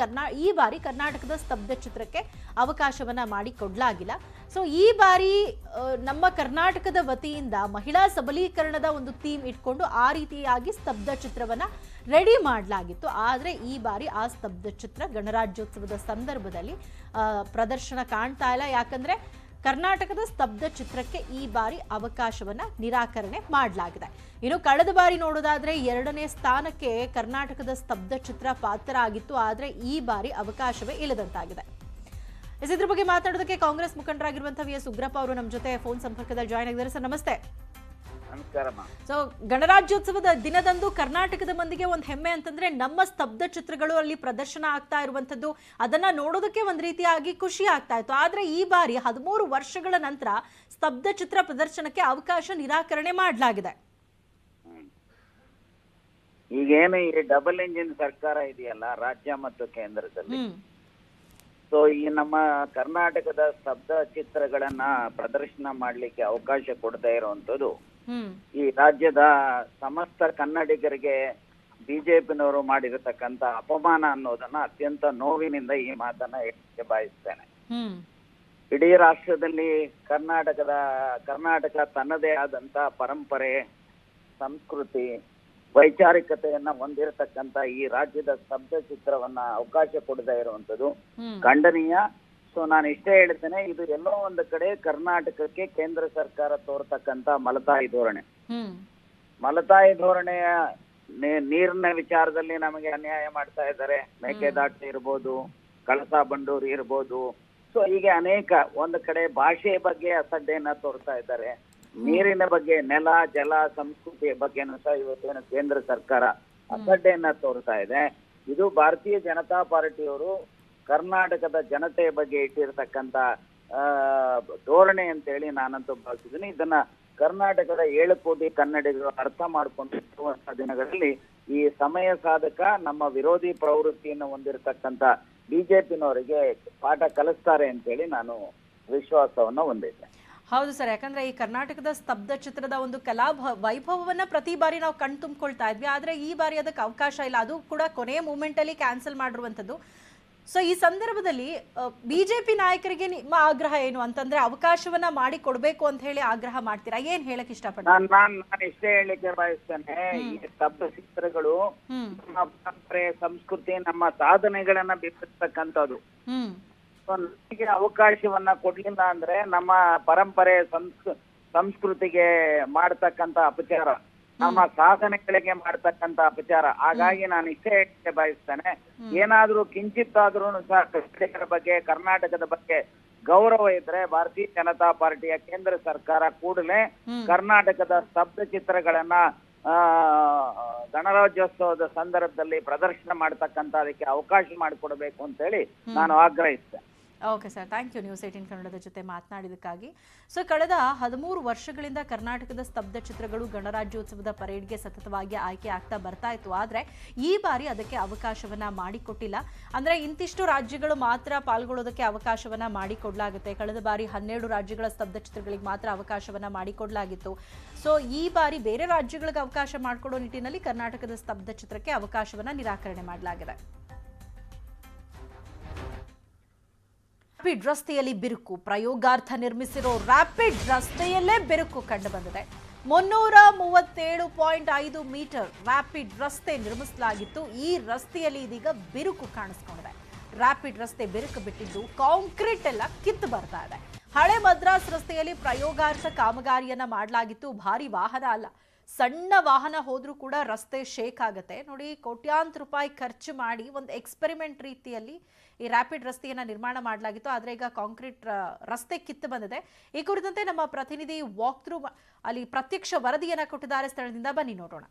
ಈ ಬಾರಿ ಕರ್ನಾಟಕದ ಸ್ತಬ್ಧ ಚಿತ್ರಕ್ಕೆ ಅವಕಾಶವನ್ನ ಮಾಡಿಕೊಡ್ಲಾಗಿಲ್ಲ. ಸೊ ಈ ಬಾರಿ ನಮ್ಮ ಕರ್ನಾಟಕದ ವತಿಯಿಂದ ಮಹಿಳಾ ಸಬಲೀಕರಣದ ಒಂದು ಥೀಮ್ ಇಟ್ಕೊಂಡು ಆ ರೀತಿಯಾಗಿ ಸ್ತಬ್ಧ ಚಿತ್ರವನ್ನ ರೆಡಿ ಮಾಡಲಾಗಿತ್ತು. ಆದರೆ ಈ ಬಾರಿ ಆ ಸ್ತಬ್ಧ ಚಿತ್ರ ಗಣರಾಜ್ಯೋತ್ಸವದ ಸಂದರ್ಭದಲ್ಲಿ ಪ್ರದರ್ಶನ ಕಾಣ್ತಾ ಇಲ್ಲ. ಯಾಕಂದ್ರೆ ಕರ್ನಾಟಕದ ಸ್ತಬ್ಧ ಚಿತ್ರಕ್ಕೆ ಈ ಬಾರಿ ಅವಕಾಶವನ್ನ ನಿರಾಕರಣೆ ಮಾಡಲಾಗಿದೆ. ಇನ್ನು ಕಳೆದ ಬಾರಿ ನೋಡೋದಾದ್ರೆ 2ನೇ ಸ್ಥಾನಕ್ಕೆ ಕರ್ನಾಟಕದ ಸ್ತಬ್ಧ ಚಿತ್ರ ಪಾತ್ರ ಆಗಿತ್ತು. ಆದರೆ ಈ ಬಾರಿ ಅವಕಾಶವೇ ಇಲ್ಲದಂತಾಗಿದೆ. ಇದ್ರ ಬಗ್ಗೆ ಮಾತಾಡೋದಕ್ಕೆ ಕಾಂಗ್ರೆಸ್ ಮುಖಂಡರಾಗಿರುವಂತಹ ವಿ ಎಸ್ ಉಗ್ರಪ್ಪ ಅವರು ನಮ್ಮ ಜೊತೆ ಫೋನ್ ಸಂಪರ್ಕದಲ್ಲಿ ಜಾಯ್ನ್ ಆಗಿದ್ದಾರೆ. ಸರ್ ನಮಸ್ತೆ. ಸೊ ಗಣರಾಜ್ಯೋತ್ಸವದ ದಿನದಂದು ಕರ್ನಾಟಕದ ಮಂದಿಗೆ ಒಂದು ಹೆಮ್ಮೆ ಅಂತಂದ್ರೆ ನಮ್ಮ ಸ್ತಬ್ಧ ಚಿತ್ರಗಳು ಅಲ್ಲಿ ಪ್ರದರ್ಶನ ಆಗ್ತಾ ಇರುವಂತದ್ದು, ಅದನ್ನ ನೋಡೋದಕ್ಕೆ ಒಂದ್ ರೀತಿಯಾಗಿ ಖುಷಿ ಆಗ್ತಾ ಇತ್ತು. ಆದ್ರೆ ಈ ಬಾರಿ 13 ವರ್ಷಗಳ ನಂತರ ಸ್ತಬ್ಧ ಚಿತ್ರ ಪ್ರದರ್ಶನಕ್ಕೆ ಅವಕಾಶ ನಿರಾಕರಣೆ ಮಾಡಲಾಗಿದೆ. ಈಗೇನು ಈ ಡಬಲ್ ಇಂಜಿನ್ ಸರ್ಕಾರ ಇದೆಯಲ್ಲ ರಾಜ್ಯ ಮತ್ತು ಕೇಂದ್ರದಲ್ಲಿ, ಸೊ ಈ ನಮ್ಮ ಕರ್ನಾಟಕದ ಸ್ತಬ್ಧ ಚಿತ್ರಗಳನ್ನ ಪ್ರದರ್ಶನ ಮಾಡ್ಲಿಕ್ಕೆ ಅವಕಾಶ ಕೊಡದೇ ಇರುವಂತದ್ದು ಈ ರಾಜ್ಯದ ಸಮಸ್ತ ಕನ್ನಡಿಗರಿಗೆ ಬಿಜೆಪಿನವರು ಮಾಡಿರತಕ್ಕಂತ ಅಪಮಾನ ಅನ್ನೋದನ್ನ ಅತ್ಯಂತ ನೋವಿನಿಂದ ಈ ಮಾತನ್ನ ಹೇಳಕ್ಕೆ ಬಯಸ್ತೇನೆ. ಇಡೀ ರಾಷ್ಟ್ರದಲ್ಲಿ ಕರ್ನಾಟಕ ತನ್ನದೇ ಆದಂತ ಪರಂಪರೆ, ಸಂಸ್ಕೃತಿ, ವೈಚಾರಿಕತೆಯನ್ನ ಹೊಂದಿರತಕ್ಕಂತ ಈ ರಾಜ್ಯದ ಸ್ತಬ್ಧ ಚಿತ್ರವನ್ನ ಅವಕಾಶ ಕೊಡದೇ ಇರುವಂತದ್ದು ಖಂಡನೀಯ. ಸೊ ನಾನು ಇಷ್ಟೇ ಹೇಳ್ತೇನೆ, ಇದು ಎಲ್ಲೋ ಒಂದು ಕಡೆ ಕರ್ನಾಟಕಕ್ಕೆ ಕೇಂದ್ರ ಸರ್ಕಾರ ತೋರ್ತಕ್ಕಂತ ಮಲತಾಯಿ ಧೋರಣೆಯ ನೀರಿನ ವಿಚಾರದಲ್ಲಿ ನಮಗೆ ಅನ್ಯಾಯ ಮಾಡ್ತಾ ಇದ್ದಾರೆ. ಮೇಕೆದಾಟು ಇರ್ಬೋದು, ಕಳಸಾ ಬಂಡೂರಿ ಇರ್ಬೋದು. ಸೊ ಹೀಗೆ ಅನೇಕ, ಒಂದು ಕಡೆ ಭಾಷೆಯ ಬಗ್ಗೆ ಅಸಡ್ಡೆಯನ್ನ ತೋರ್ತಾ ಇದ್ದಾರೆ, ನೀರಿನ ಬಗ್ಗೆ, ನೆಲ ಜಲ ಸಂಸ್ಕೃತಿಯ ಬಗ್ಗೆನೂ ಸಹ ಇವತ್ತೇನು ಕೇಂದ್ರ ಸರ್ಕಾರ ಅಸಡ್ಡೆಯನ್ನ ತೋರ್ತಾ ಇದೆ. ಇದು ಭಾರತೀಯ ಜನತಾ ಪಾರ್ಟಿಯವರು ಕರ್ನಾಟಕದ ಜನತೆಯ ಬಗ್ಗೆ ಇಟ್ಟಿರ್ತಕ್ಕಂತ ಧೋರಣೆ ಅಂತೇಳಿ ನಾನಂತೂ ಭಾವಿಸಿದ್ದೀನಿ. ಇದನ್ನ ಕರ್ನಾಟಕದ 7 ಕೋಟಿ ಕನ್ನಡಿಗರು ಅರ್ಥ ಮಾಡ್ಕೊಂಡಿರುವಂತಹ ದಿನಗಳಲ್ಲಿ ಈ ಸಮಯ ಸಾಧಕ ನಮ್ಮ ವಿರೋಧಿ ಪ್ರವೃತ್ತಿಯನ್ನು ಹೊಂದಿರತಕ್ಕಂತ ಬಿಜೆಪಿನವರಿಗೆ ಪಾಠ ಕಲಿಸ್ತಾರೆ ಅಂತೇಳಿ ನಾನು ವಿಶ್ವಾಸವನ್ನ ಹೊಂದಿದ್ದೆ. ಹೌದು ಸರ್, ಯಾಕಂದ್ರೆ ಈ ಕರ್ನಾಟಕದ ಸ್ತಬ್ಧ ಚಿತ್ರದ ಒಂದು ಕಲಾ ವೈಭವವನ್ನ ಪ್ರತಿ ಬಾರಿ ನಾವು ಕಣ್ ತುಂಬಿಕೊಳ್ತಾ ಇದ್ವಿ. ಆದ್ರೆ ಈ ಬಾರಿ ಅದಕ್ಕೆ ಅವಕಾಶ ಇಲ್ಲ, ಅದು ಕೂಡ ಕೊನೆಯ ಮೂಮೆಂಟ್ ಅಲ್ಲಿ ಕ್ಯಾನ್ಸಲ್ ಮಾಡಿರುವಂತದ್ದು. ಸೊ ಈ ಸಂದರ್ಭದಲ್ಲಿ ಬಿಜೆಪಿ ನಾಯಕರಿಗೆ ನಿಮ್ಮ ಆಗ್ರಹ ಏನು ಅಂತಂದ್ರೆ, ಅವಕಾಶವನ್ನ ಮಾಡಿ ಕೊಡ್ಬೇಕು ಅಂತ ಹೇಳಿ ಆಗ್ರಹ ಮಾಡ್ತೀರಾ? ಏನ್ ಹೇಳಕ್ ಇಷ್ಟಪಡ್ತೀನಿ? ನಾನು ಇಷ್ಟೇ ಹೇಳಲಿಕ್ಕೆ ಬಯಸ್ತೇನೆ, ಈ ಸ್ತಬ್ಧ ಚಿತ್ರಗಳು ನಮ್ಮ ಪರಂಪರೆ, ಸಂಸ್ಕೃತಿ, ನಮ್ಮ ಸಾಧನೆಗಳನ್ನ ಬಿಂಬಿಸ್ತಕ್ಕಂಥದ್ದು. ನಮಗೆ ಅವಕಾಶವನ್ನ ಕೊಡ್ಲಿಲ್ಲ ಅಂದ್ರೆ ನಮ್ಮ ಪರಂಪರೆ, ಸಂಸ್ಕೃತಿಗೆ ಮಾಡ್ತಕ್ಕಂತ ಅಪಚಾರ, ನಮ್ಮ ಸಾಧನೆಗಳಿಗೆ ಮಾಡ್ತಕ್ಕಂತ ಅಪಚಾರ. ಹಾಗಾಗಿ ನಾನು ಇಷ್ಟೇ ಹೇಳಕ್ಕೆ ಬಯಸ್ತೇನೆ, ಏನಾದ್ರೂ ಕಿಂಚಿತ್ತಾದ್ರೂ ಸಹ ಕನ್ನಡಿಗರ ಬಗ್ಗೆ, ಕರ್ನಾಟಕದ ಬಗ್ಗೆ ಗೌರವ ಇದ್ರೆ ಭಾರತೀಯ ಜನತಾ ಪಾರ್ಟಿಯ ಕೇಂದ್ರ ಸರ್ಕಾರ ಕೂಡಲೇ ಕರ್ನಾಟಕದ ಸ್ತಬ್ಧ ಚಿತ್ರಗಳನ್ನ ಗಣರಾಜ್ಯೋತ್ಸವದ ಸಂದರ್ಭದಲ್ಲಿ ಪ್ರದರ್ಶನ ಮಾಡ್ತಕ್ಕಂತ ಅದಕ್ಕೆ ಅವಕಾಶ ಮಾಡಿಕೊಡ್ಬೇಕು ಅಂತ ಹೇಳಿ ನಾನು ಆಗ್ರಹಿಸ್ತೇನೆ. Okay sir, thank you news 18 ಕನ್ನಡದ ಜೊತೆ ಮಾತನಾಡಿದಕ್ಕಾಗಿ. ಸೊ ಕಳೆದ 13 ವರ್ಷಗಳಿಂದ ಕರ್ನಾಟಕದ ಸ್ತಬ್ಧ ಚಿತ್ರಗಳು ಗಣರಾಜ್ಯೋತ್ಸವದ ಪರೇಡ್ಗೆ ಸತತವಾಗಿ ಆಯ್ಕೆ ಆಗ್ತಾ ಬರ್ತಾ ಇತ್ತು. ಆದರೆ ಈ ಬಾರಿ ಅದಕ್ಕೆ ಅವಕಾಶವನ್ನ ಮಾಡಿಕೊಟ್ಟಿಲ್ಲ. ಅಂದ್ರೆ ಇಂತಿಷ್ಟು ರಾಜ್ಯಗಳು ಮಾತ್ರ ಪಾಲ್ಗೊಳ್ಳೋದಕ್ಕೆ ಅವಕಾಶವನ್ನ ಮಾಡಿಕೊಡ್ಲಾಗುತ್ತೆ. ಕಳೆದ ಬಾರಿ 12 ರಾಜ್ಯಗಳ ಸ್ತಬ್ಧ ಚಿತ್ರಗಳಿಗೆ ಮಾತ್ರ ಅವಕಾಶವನ್ನ ಮಾಡಿಕೊಡ್ಲಾಗಿತ್ತು. ಸೊ ಈ ಬಾರಿ ಬೇರೆ ರಾಜ್ಯಗಳಿಗೆ ಅವಕಾಶ ಮಾಡಿಕೊಡೋ ನಿಟ್ಟಿನಲ್ಲಿ ಕರ್ನಾಟಕದ ಸ್ತಬ್ಧ ಚಿತ್ರಕ್ಕೆ ಅವಕಾಶವನ್ನ ನಿರಾಕರಣೆ ಮಾಡಲಾಗಿದೆ. ರ್ಯಾಪಿಡ್ ರಸ್ತೆಯಲ್ಲಿ ಬಿರುಕು, ಪ್ರಯೋಗಾರ್ಥ ನಿರ್ಮಿಸಿರೋ ರ್ಯಾಪಿಡ್ ರಸ್ತೆಯಲ್ಲೇ ಬಿರುಕು ಕಂಡು ಬಂದಿದೆ. 337.5 ಮೀಟರ್ ರ್ಯಾಪಿಡ್ ರಸ್ತೆ ನಿರ್ಮಿಸಲಾಗಿತ್ತು. ಈ ರಸ್ತೆಯಲ್ಲಿ ಇದೀಗ ಬಿರುಕು ಕಾಣಿಸ್ಕೊಂಡಿದೆ. ರ್ಯಾಪಿಡ್ ರಸ್ತೆ ಬಿರುಕು ಬಿಟ್ಟಿದ್ದು ಕಾಂಕ್ರೀಟ್ ಎಲ್ಲ ಕಿತ್ತು ಬರ್ತಾ ಇದೆ. ಹಳೆ ಮದ್ರಾಸ್ ರಸ್ತೆಯಲ್ಲಿ ಪ್ರಯೋಗಾರ್ಥ ಕಾಮಗಾರಿಯನ್ನ ಮಾಡಲಾಗಿತ್ತು. ಭಾರಿ ವಾಹನ ಅಲ್ಲ, ಸಣ್ಣ ವಾಹನ ಹೋದ್ರೂ ಕೂಡ ರಸ್ತೆ ಶೇಕ್ ಆಗುತ್ತೆ ನೋಡಿ. ಕೋಟ್ಯಾಂತರ ರೂಪಾಯಿ ಖರ್ಚು ಮಾಡಿ ಒಂದು ಎಕ್ಸ್ಪೆರಿಮೆಂಟ್ ರೀತಿಯಲ್ಲಿ ಈ ರ್ಯಾಪಿಡ್ ರಸ್ತೆಯನ್ನ ನಿರ್ಮಾಣ ಮಾಡಲಾಗಿತ್ತು. ಆದ್ರೆ ಈಗ ಕಾಂಕ್ರೀಟ್ ರಸ್ತೆ ಕಿತ್ತು ಬಂದಿದೆ. ಈ ಕುರಿತಂತೆ ನಮ್ಮ ಪ್ರತಿನಿಧಿ ವಾಕ್ ಥ್ರೂ ಅಲ್ಲಿ ಪ್ರತ್ಯಕ್ಷ ವರದಿಯನ್ನ ಕೊಟ್ಟಿದ್ದಾರೆ. ಸ್ಥಳದಿಂದ ಬನ್ನಿ ನೋಡೋಣ.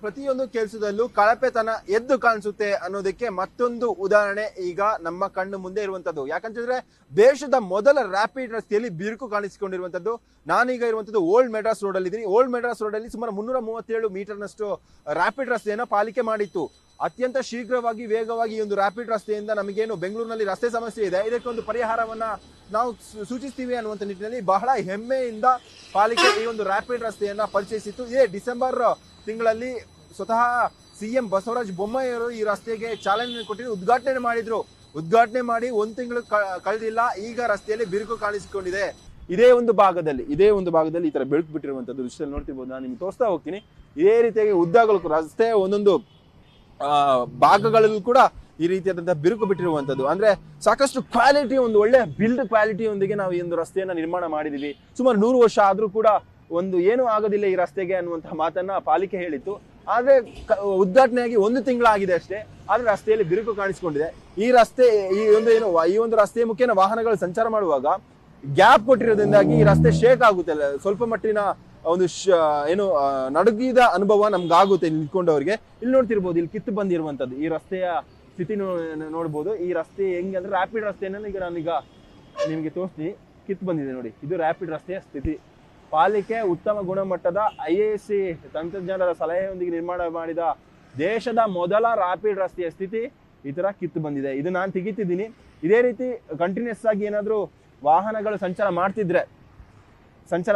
ಪ್ರತಿಯೊಂದು ಕೆಲಸದಲ್ಲೂ ಕಳಪೆತನ ಎದ್ದು ಕಾಣಿಸುತ್ತೆ ಅನ್ನೋದಕ್ಕೆ ಮತ್ತೊಂದು ಉದಾಹರಣೆ ಈಗ ನಮ್ಮ ಕಣ್ಣು ಮುಂದೆ ಇರುವಂತದ್ದು. ಯಾಕಂತಂದ್ರೆ ದೇಶದ ಮೊದಲ ರ್ಯಾಪಿಡ್ ರಸ್ತೆಯಲ್ಲಿ ಬಿರುಕು ಕಾಣಿಸಿಕೊಂಡಿರುವಂತದ್ದು. ನಾನೀಗ ಇರುವಂತದ್ದು ಓಲ್ಡ್ ಮೆಡ್ರಾಸ್ ರೋಡ್ ಅಲ್ಲಿ ಇದ್ದೀನಿ. ಓಲ್ಡ್ ಮೆಡ್ರಾಸ್ ರೋಡ್ ಅಲ್ಲಿ ಸುಮಾರು 337 ಮೀಟರ್ನಷ್ಟು ರ್ಯಾಪಿಡ್ ರಸ್ತೆಯನ್ನ ಪಾಲಿಕೆ ಮಾಡಿತ್ತು. ಅತ್ಯಂತ ಶೀಘ್ರವಾಗಿ ವೇಗವಾಗಿ ಈ ಒಂದು ರ್ಯಾಪಿಡ್ ರಸ್ತೆಯಿಂದ ನಮಗೇನು ಬೆಂಗಳೂರಿನಲ್ಲಿ ರಸ್ತೆ ಸಮಸ್ಯೆ ಇದೆ, ಇದಕ್ಕೊಂದು ಪರಿಹಾರವನ್ನ ನಾವು ಸೂಚಿಸ್ತೀವಿ ಅನ್ನುವಂಥ ನಿಟ್ಟಿನಲ್ಲಿ ಬಹಳ ಹೆಮ್ಮೆಯಿಂದ ಪಾಲಿಕೆ ಈ ಒಂದು ರ್ಯಾಪಿಡ್ ರಸ್ತೆಯನ್ನ ಪರಿಚಯಿಸಿತ್ತು. ಇದೇ ಡಿಸೆಂಬರ್ ತಿಂಗಳಲ್ಲಿ ಸ್ವತಃ ಸಿಎಂ ಬಸವರಾಜ ಬೊಮ್ಮಾಯಿ ಅವರು ಈ ರಸ್ತೆಗೆ ಚಾಲನೆ ಕೊಟ್ಟಿದ್ದು, ಉದ್ಘಾಟನೆ ಮಾಡಿದ್ರು. ಉದ್ಘಾಟನೆ ಮಾಡಿ 1 ತಿಂಗಳು ಕಳೆದಿಲ್ಲ, ಈಗ ರಸ್ತೆಯಲ್ಲಿ ಬಿರುಕು ಕಾಣಿಸಿಕೊಂಡಿದೆ. ಇದೇ ಒಂದು ಭಾಗದಲ್ಲಿ ಈ ತರ ಬೆಳಕು ಬಿಟ್ಟಿರುವಂತದ್ದು ದೃಶ್ಯದಲ್ಲಿ ನೋಡ್ತಿರ್ಬೋದು. ನಾನು ನಿಮ್ಗೆ ತೋರಿಸ್ತಾ ಹೋಗ್ತೀನಿ. ಇದೇ ರೀತಿಯಾಗಿ ಉದ್ದಗಲಕ್ಕೂ ರಸ್ತೆ ಒಂದೊಂದು ಭಾಗಗಳಲ್ಲೂ ಕೂಡ ಈ ರೀತಿಯಾದಂತಹ ಬಿರುಕು ಬಿಟ್ಟಿರುವಂತದ್ದು. ಅಂದ್ರೆ ಸಾಕಷ್ಟು ಕ್ವಾಲಿಟಿ, ಒಂದು ಒಳ್ಳೆ ಬಿಲ್ಡ್ ಕ್ವಾಲಿಟಿಯೊಂದಿಗೆ ನಾವು ಈ ಒಂದು ರಸ್ತೆಯನ್ನ ನಿರ್ಮಾಣ ಮಾಡಿದೀವಿ. ಸುಮಾರು 100 ವರ್ಷ ಆದ್ರೂ ಕೂಡ ಒಂದು ಏನೂ ಆಗೋದಿಲ್ಲ ಈ ರಸ್ತೆಗೆ ಅನ್ನುವಂತಹ ಮಾತನ್ನ ಪಾಲಿಕೆ ಹೇಳಿತ್ತು. ಆದ್ರೆ ಉದ್ಘಾಟನೆಯಾಗಿ 1 ತಿಂಗಳಾಗಿದೆ ಅಷ್ಟೇ, ಆದ್ರೆ ರಸ್ತೆಯಲ್ಲಿ ಬಿರುಕು ಕಾಣಿಸಿಕೊಂಡಿದೆ. ಈ ರಸ್ತೆ ಈ ಒಂದು ರಸ್ತೆಯ ಮುಖೇನ ವಾಹನಗಳು ಸಂಚಾರ ಮಾಡುವಾಗ ಗ್ಯಾಪ್ ಕೊಟ್ಟಿರೋದ್ರಿಂದಾಗಿ ಈ ರಸ್ತೆ ಶೇಕ್ ಆಗುತ್ತೆ. ಸ್ವಲ್ಪ ಮಟ್ಟಿನ ಒಂದು ನಡುಗಿದ ಅನುಭವ ನಮ್ಗಾಗುತ್ತೆ ನಿಂತ್ಕೊಂಡವ್ರಿಗೆ. ಇಲ್ಲಿ ನೋಡ್ತಿರ್ಬೋದು, ಇಲ್ಲಿ ಕಿತ್ತು ಬಂದಿರುವಂತದ್ದು ಈ ರಸ್ತೆಯ ಸ್ಥಿತಿ ನೋಡ್ಬೋದು. ಈ ರಸ್ತೆ ಹೆಂಗೆ ಅಂದ್ರೆ ರ್ಯಾಪಿಡ್ ರಸ್ತೆಯನ್ನ ನಾನೀಗ ನಿಮ್ಗೆ ತೋರಿಸ್ತೀನಿ. ಕಿತ್ತು ಬಂದಿದೆ ನೋಡಿ, ಇದು ರ್ಯಾಪಿಡ್ ರಸ್ತೆಯ ಸ್ಥಿತಿ. ಪಾಲಿಕೆ ಉತ್ತಮ ಗುಣಮಟ್ಟದ IAC ತಂತ್ರಜ್ಞಾನದ ಸಲಹೆಯೊಂದಿಗೆ ನಿರ್ಮಾಣ ಮಾಡಿದ ದೇಶದ ಮೊದಲ ರ್ಯಾಪಿಡ್ ರಸ್ತೆಯ ಸ್ಥಿತಿ ಈ ತರ ಕಿತ್ತು ಬಂದಿದೆ. ಇದು ನಾನು ತೆಗಿತಿದ್ದೀನಿ. ಇದೇ ರೀತಿ ಕಂಟಿನ್ಯೂಸ್ ಆಗಿ ಏನಾದ್ರು ವಾಹನಗಳು ಸಂಚಾರ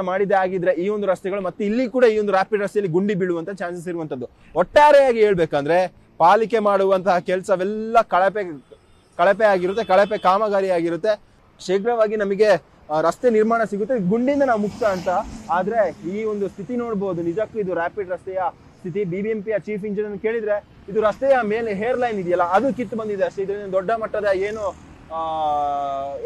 ಮಾಡಿದ್ದೇ ಆಗಿದ್ರೆ ಈ ಒಂದು ರಸ್ತೆಗಳು ಮತ್ತೆ ಇಲ್ಲಿ ಕೂಡ ಈ ಒಂದು ರ್ಯಾಪಿಡ್ ರಸ್ತೆಯಲ್ಲಿ ಗುಂಡಿ ಬೀಳುವಂತ ಚಾನ್ಸಸ್ ಇರುವಂತದ್ದು. ಒಟ್ಟಾರೆಯಾಗಿ ಹೇಳ್ಬೇಕಂದ್ರೆ ಪಾಲಿಕೆ ಮಾಡುವಂತಹ ಕೆಲಸವೆಲ್ಲ ಕಳಪೆ ಆಗಿರುತ್ತೆ, ಕಳಪೆ ಕಾಮಗಾರಿ ಆಗಿರುತ್ತೆ. ಶೀಘ್ರವಾಗಿ ನಮಗೆ ರಸ್ತೆ ನಿರ್ಮಾಣ ಸಿಗುತ್ತೆ, ಗುಂಡಿಯಿಂದ ನಾವು ಮುಕ್ತ ಅಂತ. ಆದ್ರೆ ಈ ಒಂದು ಸ್ಥಿತಿ ನೋಡ್ಬೋದು, ನಿಜಕ್ಕೂ ಇದು ರ್ಯಾಪಿಡ್ ರಸ್ತೆಯ ಸ್ಥಿತಿ. BBMPಯ ಚೀಫ್ ಇಂಜಿನಿಯರ್ ಕೇಳಿದ್ರೆ ಇದು ರಸ್ತೆಯ ಮೇಲೆ ಹೇರ್ ಲೈನ್ ಇದೆಯಲ್ಲ ಅದು ಕಿತ್ತು ಬಂದಿದೆ ಅಷ್ಟೇ, ಇದರಿಂದ ದೊಡ್ಡ ಮಟ್ಟದ ಏನು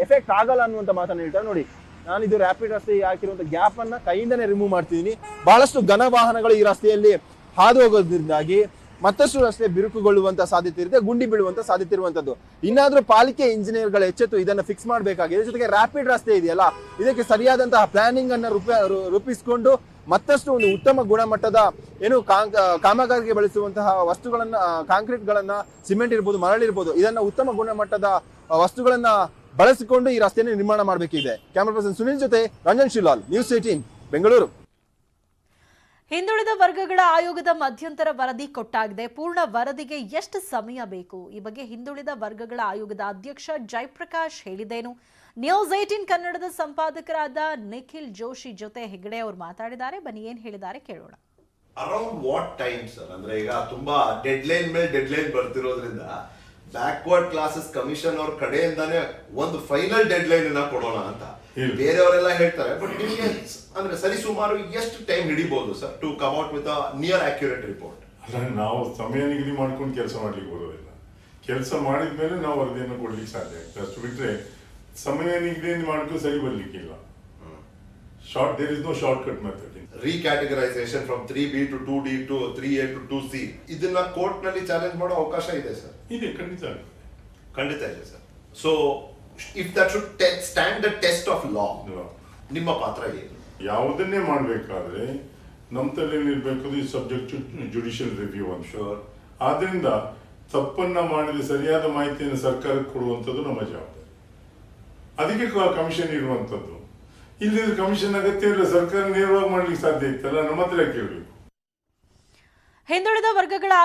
ಎಫೆಕ್ಟ್ ಆಗಲ್ಲ ಅನ್ನುವಂತ ಮಾತನ್ನ ಹೇಳ್ತಾರೆ. ನೋಡಿ, ನಾನು ಇದು ರ್ಯಾಪಿಡ್ ರಸ್ತೆ ಹಾಕಿರುವಂತ ಗ್ಯಾಪ್ ಅನ್ನ ಕೈಯಿಂದನೇ ರಿಮೂವ್ ಮಾಡ್ತಿದ್ದೀನಿ. ಬಹಳಷ್ಟು ಘನ ವಾಹನಗಳು ಈ ರಸ್ತೆಯಲ್ಲಿ ಹಾದು ಹೋಗೋದ್ರಿಂದಾಗಿ ಮತ್ತಷ್ಟು ರಸ್ತೆ ಬಿರುಕುಗೊಳ್ಳುವಂತ ಸಾಧ್ಯತೆ ಇರುತ್ತೆ, ಗುಂಡಿ ಬೀಳುವಂತ ಸಾಧ್ಯತೆ ಇರುವಂತದ್ದು. ಇನ್ನಾದ್ರೂ ಪಾಲಿಕೆ ಇಂಜಿನಿಯರ್ಗಳು ಎಚ್ಚೆತ್ತು ಇದನ್ನ ಫಿಕ್ಸ್ ಮಾಡಬೇಕಾಗಿದೆ. ಜೊತೆಗೆ ರ್ಯಾಪಿಡ್ ರಸ್ತೆ ಇದೆಯಲ್ಲ, ಇದಕ್ಕೆ ಸರಿಯಾದಂತಹ ಪ್ಲಾನಿಂಗ್ ಅನ್ನ ರೂಪಿಸಿಕೊಂಡು ಮತ್ತಷ್ಟು ಒಂದು ಉತ್ತಮ ಗುಣಮಟ್ಟದ ಕಾಮಗಾರಿಗೆ ಬಳಸುವಂತಹ ವಸ್ತುಗಳನ್ನ, ಕಾಂಕ್ರೀಟ್ ಗಳನ್ನ, ಸಿಮೆಂಟ್ ಇರ್ಬೋದು, ಮರಳಿರ್ಬೋದು, ಇದನ್ನ ಉತ್ತಮ ಗುಣಮಟ್ಟದ ವಸ್ತುಗಳನ್ನ ಬಳಸಿಕೊಂಡು ಈ ರಸ್ತೆಯನ್ನು ನಿರ್ಮಾಣ ಮಾಡಬೇಕಿದೆ. ಕ್ಯಾಮರಾ ಪರ್ಸನ್ ಸುನಿಲ್ ಜೊತೆ ರಂಜನ್ ಶಿಲಾಲ್, ನ್ಯೂಸ್ 18 ಬೆಂಗಳೂರು. ಹಿಂದುಳಿದ ವರ್ಗಗಳ ಆಯೋಗದ ಮಧ್ಯಂತರ ವರದಿ ಕೊಟ್ಟಾಗಿದೆ. ಪೂರ್ಣ ವರದಿಗೆ ಎಷ್ಟು ಸಮಯ ಬೇಕು? ಈ ಬಗ್ಗೆ ಹಿಂದುಳಿದ ವರ್ಗಗಳ ಆಯೋಗದ ಅಧ್ಯಕ್ಷ ಜಯಪ್ರಕಾಶ್ ಹೇಳಿದ್ದೇನು? ನ್ಯೂಸ್ 18 ಕನ್ನಡದ ಸಂಪಾದಕರಾದ ನಿಖಿಲ್ ಜೋಶಿ ಜೊತೆ ಹೆಗಡೆ ಅವರು ಮಾತಾಡಿದ್ದಾರೆ. ಬನ್ನಿ ಏನ್ ಹೇಳಿದ್ದಾರೆ ಕೇಳೋಣ. Around what time sir? ಅಂದ್ರೆ ಈಗ ತುಂಬಾ ಡೆಡ್ಲೈನ್ ಮೇಲೆ ಡೆಡ್ಲೈನ್ ಬರ್ತಿರೋದ್ರಿಂದ ಬ್ಯಾಕ್ವರ್ಡ್ ಕ್ಲಾಸಸ್ ಕಮಿಷನ್ ಅವ್ರ ಕಡೆಯಿಂದಾನೇ ಒಂದು ಫೈನಲ್ ಡೆಡ್ಲೈನ್ ಅನ್ನ ಕೊಡೋಣ ಅಂತ ಬೇರೆಯವರೆಲ್ಲ ಹೇಳ್ತಾರೆ. ಬಟ್ ನಿಮ್ಗೆ ಅಂದ್ರೆ ಸರಿ ಸುಮಾರು ಎಷ್ಟು ಟೈಮ್ ಹಿಡಿಬಹುದು sir to come out with a near accurate report? ಅಲ್ಲ, ನಾವು ಸಮಯ ನಿಗದಿ ಮಾಡ್ಕೊಂಡು ಕೆಲಸ ಮಾಡ್ಲಿಕ್ಕೆ ಬರೋದಿಲ್ಲ. ಕೆಲಸ ಮಾಡಿದ್ಮೇಲೆ ನಾವು ವರದಿಯನ್ನು ಕೊಡ್ಲಿಕ್ಕೆ ಸಾಧ್ಯ ಆಗ್ತದೆ. ಅಷ್ಟು ಬಿಟ್ರೆ ಸಮಯ ನಿಗದಿ ಮಾಡ್ಕೊಂಡು ಸರಿ ಬರ್ಲಿಕ್ಕಿಲ್ಲ. There is no shortcut method. Recategorisation from 3B to 2D to 3A to 2C ಇದನ್ನ ಕೋರ್ಟ್ ನಲ್ಲಿ ಚಾಲೆಂಜ್ ಮಾಡೋ ಅವಕಾಶ ಇದೆ ಸರ್? ಇದೆ, ಖಂಡಿತ ಇದೆ sir. So if that should stand the test of law, ನಿಮ್ಮ ಪಾತ್ರ ಏನು? ಯಾವುದನ್ನೇ ಮಾಡ್ಬೇಕಾದ್ರೆ ನಮ್ಮ ತಲೆಯಲ್ಲಿರ್ಬೇಕು, ಈ ಸಬ್ಜೆಕ್ಟ್ ಜುಡಿಷಿಯಲ್ ರಿವ್ಯೂ ಅಂತ. ಶೋರ್. ಆದ್ರಿಂದ ತಪ್ಪನ್ನ ಮಾಡಿದ ಸರಿಯಾದ ಮಾಹಿತಿಯನ್ನು ಸರ್ಕಾರಕ್ಕೆ ಕೊಡುವಂಥದ್ದು ನಮ್ಮ ಜವಾಬ್ದಾರಿ. ಅದಕ್ಕೆ ಕಮಿಷನ್ ಇರುವಂಥದ್ದು. ಇಲ್ಲಿಂದ ಕಮಿಷನ್ ಅಗತ್ಯ ಇಲ್ಲ, ಸರ್ಕಾರ ನೇರವಾಗಿ ಮಾಡ್ಲಿಕ್ಕೆ ಸಾಧ್ಯ ಇತ್ತಲ್ಲ, ನಮ್ಮ ಹತ್ರ ಕೇಳಬೇಕು. ಹಿಂದುಳಿದ ವರ್ಗಗಳ